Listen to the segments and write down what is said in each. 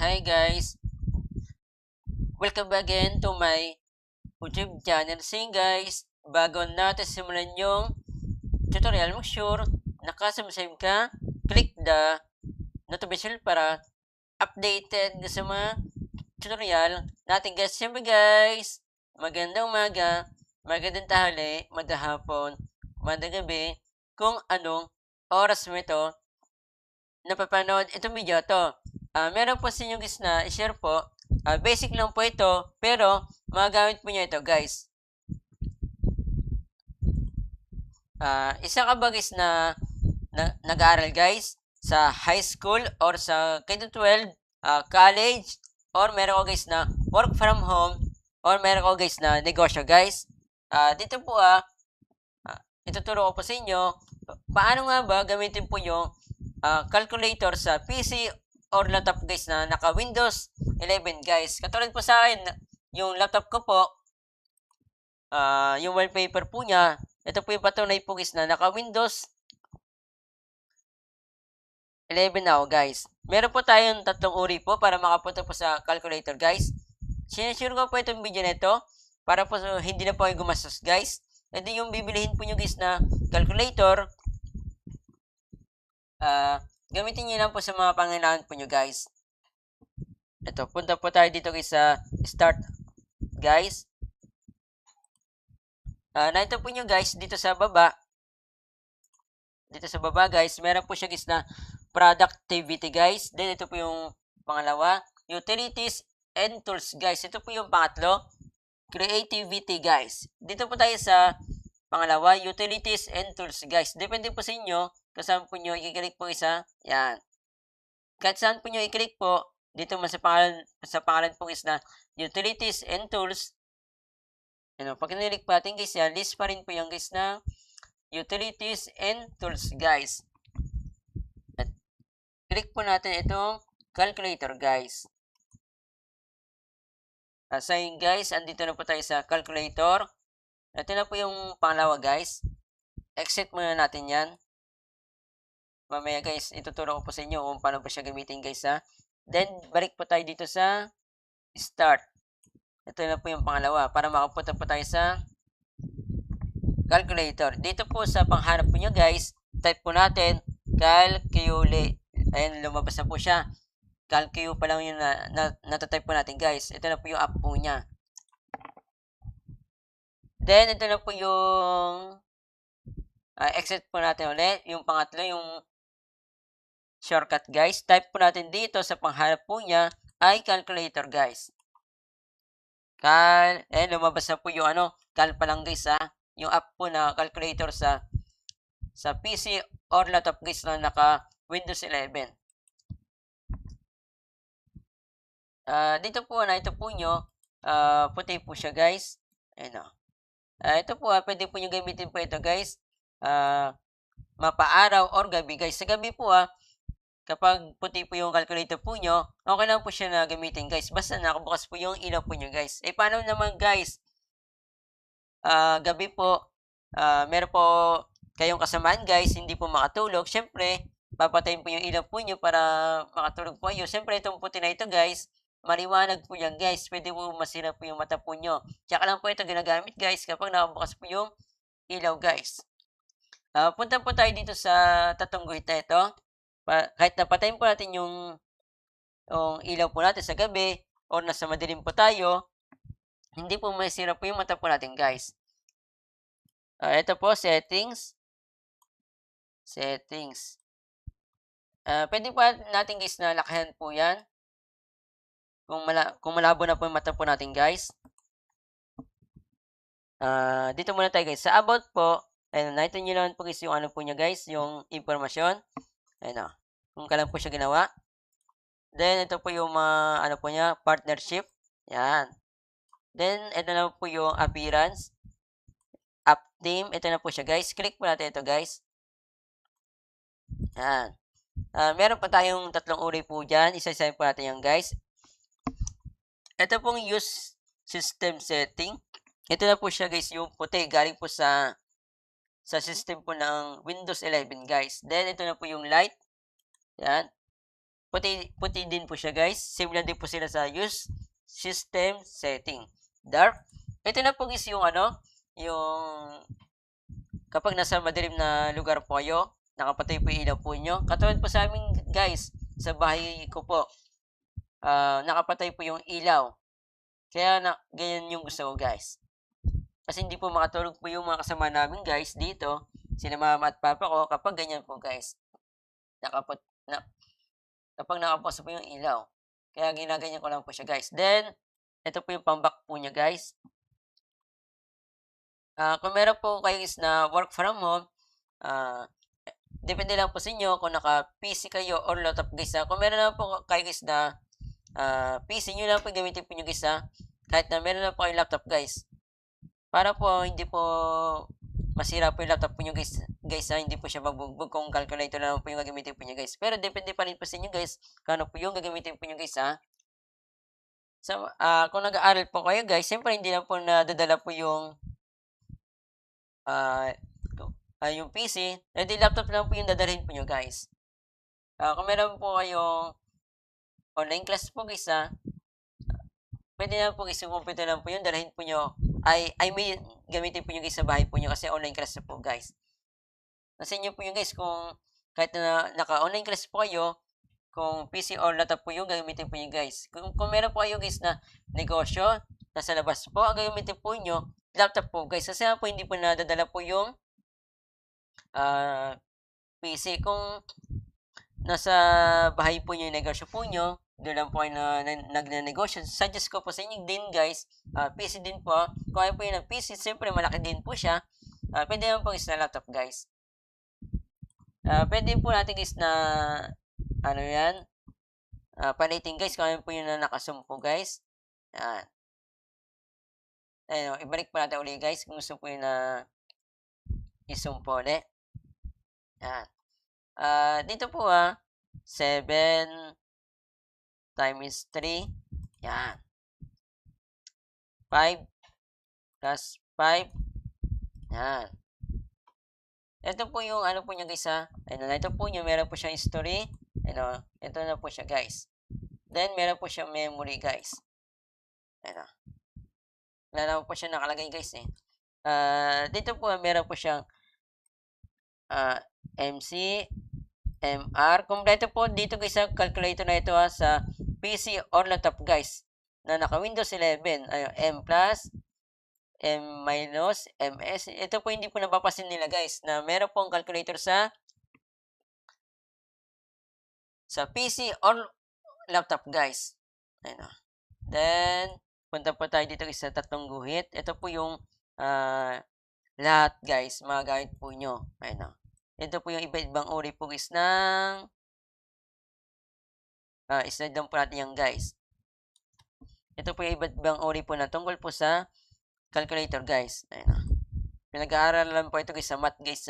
Hi guys, welcome back again to my YouTube channel. So guys, bago natin simulan yung tutorial, make sure nakasubscribe ka, click the notification para updated sa mga tutorial natin guys. Siyempre guys, magandang umaga, magandang tanghali, magandang hapon, magandang gabi, kung anong oras mo ito napapanood itong video to. Meron po sa inyo guys na i-share po. Basic lang po ito, pero magagamit po niya ito guys. Isa ka ba guys na nag-aaral guys sa high school or sa K-12, college, or meron ko guys na work from home, or meron ko guys na negosyo guys. Dito po ituturo ko po sa inyo paano nga ba gamitin po yung calculator sa PC or laptop guys na naka Windows 11 guys. Katulad po sa akin, yung laptop ko po, yung wallpaper po niya, ito po yung patunay po guys na naka Windows 11 ako guys. Meron po tayong tatlong uri po para makapunta po sa calculator guys. Sinasure ko po itong video na ito para po hindi na po kayo gumastos guys. And then yung bibilihin po nyo guys na calculator, gamitin nyo lang po sa mga pangailangan po nyo guys. Ito, punta po tayo dito guys sa start guys. Nakita po nyo guys dito sa baba. Dito sa baba guys, meron po siya guys na productivity guys. Then ito po yung pangalawa, utilities and tools guys. Ito po yung pangatlo, creativity guys. Dito po tayo sa pangalawa, utilities and tools guys. Depende po sa inyo kung saan po nyo i-click po isa. Yan. Kahit saan po nyo i-click po, dito mo sa pangalan po is na utilities and tools. Ano, pag nilik pa natin guys yan, list pa rin po yung guys na utilities and tools guys. At click po natin itong calculator guys. So yun guys, andito na po tayo sa calculator. Ito na po yung pangalawa guys. Exit muna natin yan. Mamaya guys, ituturo ko po sa inyo kung paano po siya gamitin guys ha. Then, balik po tayo dito sa start. Ito na po yung pangalawa para makapunta po tayo sa calculator. Dito po sa pangharap po nyo guys, type po natin calculate. Ayan, lumabas na po siya. Calcu pa lang yung natatype po natin guys. Ito na po yung app po niya. Then, ito na po yung exit po natin ulit. Yung pangatlo, yung shortcut guys. Type po natin dito sa pangharap po niya ay calculator guys. Lumabas na po yung cal pa lang guys yung app po na calculator sa PC or laptop guys na naka Windows 11. Dito po ito po nyo, puti po siya guys. Ayan o. Ito po pwede po nyo gamitin po ito guys. Mapaaraw or gabi guys. Sa gabi po kapag puti po yung calculator po nyo, okay lang po siya na gamitin guys. Basta nakabukas po yung ilaw po nyo guys. Paano naman guys? Gabi po, meron po kayong kasamaan guys, hindi po makatulog. Siyempre, papatayin po yung ilaw po nyo para makatulog po kayo. Siyempre, itong puti na ito guys, maliwanag po yan guys. Pwede po masira po yung mata po nyo. Tsaka lang po ito ginagamit guys kapag nakabukas po yung ilaw guys. Punta po tayo dito sa tatlong guhit na ito. Kahit napatayin po natin yung ilaw po natin sa gabi o nasa madilim po tayo, hindi po masira po yung mata po natin guys. Ito po, settings. Settings. Pwede po natin guys na lakahan po yan. Kung malabo na po yung mata po natin guys. Dito muna tayo guys. Sa about po, nakita nyo naman po guys yung po niya guys, yung informasyon. Ayan kung kailan po siya ginawa. Then, ito po yung po niya, partnership. Yan. Then, ito na po yung appearance. App name. Ito na po siya guys. Click po natin ito guys. Yan. Meron pa tayong tatlong uri po dyan. Isa-isa po natin yan guys. Ito pong use system setting. Ito na po siya guys, yung puti. Galing po sa system po ng Windows 11 guys. Then, ito na po yung light. Yan. puti din po siya guys. Same lang din po sila sa use system setting. Dark. Ito na po is yung yung kapag nasa madilim na lugar po kayo, nakapatay po yung ilaw po nyo. Katulad po sa amin guys, sa bahay ko po, nakapatay po yung ilaw. Kaya ganyan yung gusto ko guys. Kasi hindi po makatulog po yung mga kasama namin guys dito, sila mama at papa ko, kapag ganyan po guys. Kapag nakapos po yung ilaw. Kaya ginaganyan ko lang po siya guys. Then, ito po yung pambak po niya guys. Kung meron po kayo is na work from home, depende lang po sa inyo kung naka-PC kayo or laptop guys. Kung meron lang po kayo guys na PC nyo lang po gamitin po nyo guys kahit na meron lang po kayo laptop guys. Para po hindi po masira po yung laptop po nyo guys hindi po siya magbugbog kung calculator lang po yung gagamitin po nyo guys. Pero depende pa rin po sa inyo guys kung ano po yung gagamitin po nyo guys So, kung nag-aaral po kayo guys, siyempre hindi lang po nadadala po yung yung PC, di laptop lang po yung dadalhin po nyo guys. Kung meron po kayong online class po guys pwede na po guys yung computer lang po yun, dalhin po nyo. I mean, gamitin po nyo guys sa bahay po nyo kasi online class po guys. Nasa inyo po yung guys kung kahit na naka-online class po kayo, kung PC or laptop po yung gagamitin po nyo guys. Kung meron po kayo guys na negosyo, nasa labas po, ang gagamitin po nyo, laptop po guys. Kasi po hindi po nadadala po yung PC. Kung nasa bahay po nyo yung negosyo po nyo, doon lang po kayo nagnanegosyo. Suggest ko po sa inyo din guys, PC din po. Kung kayo po yung PC, siyempre malaki din po siya. Pwede naman po guys na laptop guys. Pwede po natin guys na palitin guys kung ano po yung nakasumpo guys. Ayun, ibalik po natin ulit guys kung gusto po yung isumpo ulit. Dito po 7 times 3. Yan. 5 plus 5. Yan. Ito po yung po niya guys ito po yung meron po siyang history. Ito na po siya guys. Then meron po siyang memory guys. Wala naman po siya nakalagay guys dito po meron po siyang MC, MR. Kompleto po dito guys sa calculator na ito sa PC or laptop guys na naka Windows 11. M plus, M minus, MS. Ito po hindi po napapasin nila guys na meron pong calculator sa PC or laptop guys. Then, punta po tayo dito sa tatlong guhit. Ito po yung lahat guys, mga gamit po nyo. Ito po yung iba-ibang uri po guys ng slide lang po natin yan guys. Ito po yung iba-ibang uri po na tungkol po sa calculator guys. Pinag-aaralan po ito guys sa math guys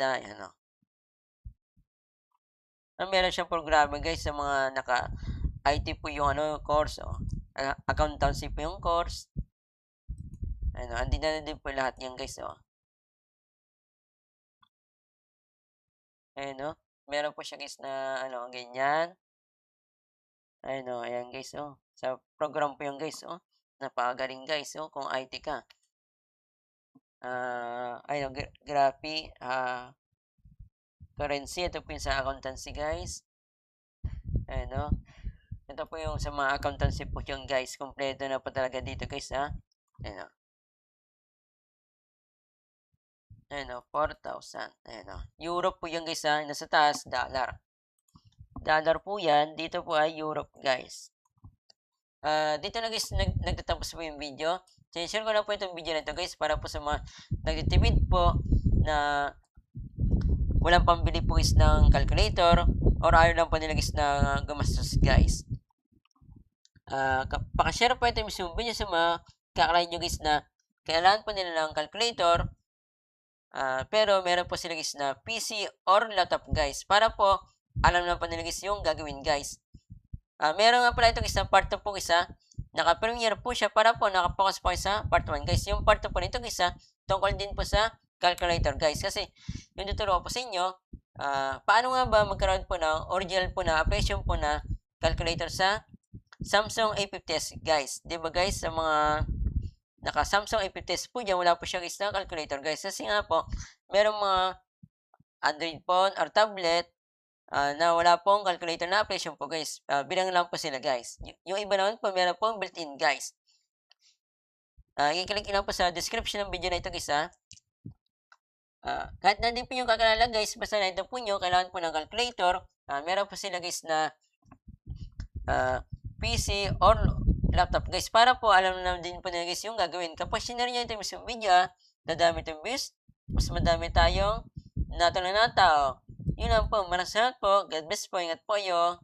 meron siyang programa guys sa mga naka-IT po yung course. Accountancy po yung course. Andin na din po lahat yan guys. Meron po siya guys na ganyan. Ayan guys sa program po yung guys napakagaling guys kung IT ka. Graphy, currency, ito po yung sa accountancy guys. Ito po yung sa mga accountancy po yung guys, kompleto na po talaga dito guys 4,000. Europe po yung guys nasa taas, dollar. Dollar po yan, dito po ay Europe guys. Dito na guys, nagtatapos po yung video. Share ko na po itong video na ito guys para po sa mga nagtitipid po na walang pambili po guys ng calculator or ayaw lang po nila guys na gumastos guys. Pakashare po ito yung video sa mga kakalain nyo guys na kailangan po nila ng calculator pero meron po sila guys na PC or laptop guys para po alam na po nila guys yung gagawin guys. Meron nga pala ito guys na part 2 po guys naka-premiere po siya para po nakapokus po sa part 1 guys. Yung part 2 po nito guys tungkol din po sa calculator guys kasi yung tuturo po sa inyo paano nga ba magkaroon po ng original po na application po na calculator sa Samsung A50s guys. Diba guys, sa mga naka Samsung A50s po dyan, wala po siya guys na calculator guys. Kasi nga po, merong mga Android phone or tablet na wala pong calculator na application po guys. Bilang lang po sila guys. Yung iba naman po, meron pong built-in guys. I-click lang po sa description ng video na ito guys kahit na din po yung kakalala guys, basta na ito po nyo, kailangan po ng calculator. Meron po sila guys na PC or laptop guys. Para po alam na din po nila guys yung gagawin. Kapag sinare nyo ito yung video, dadami itong views, mas madami tayong natulungan na tao. Yun lang po. Maraming salamat po. God bless po. Ingat po kayo.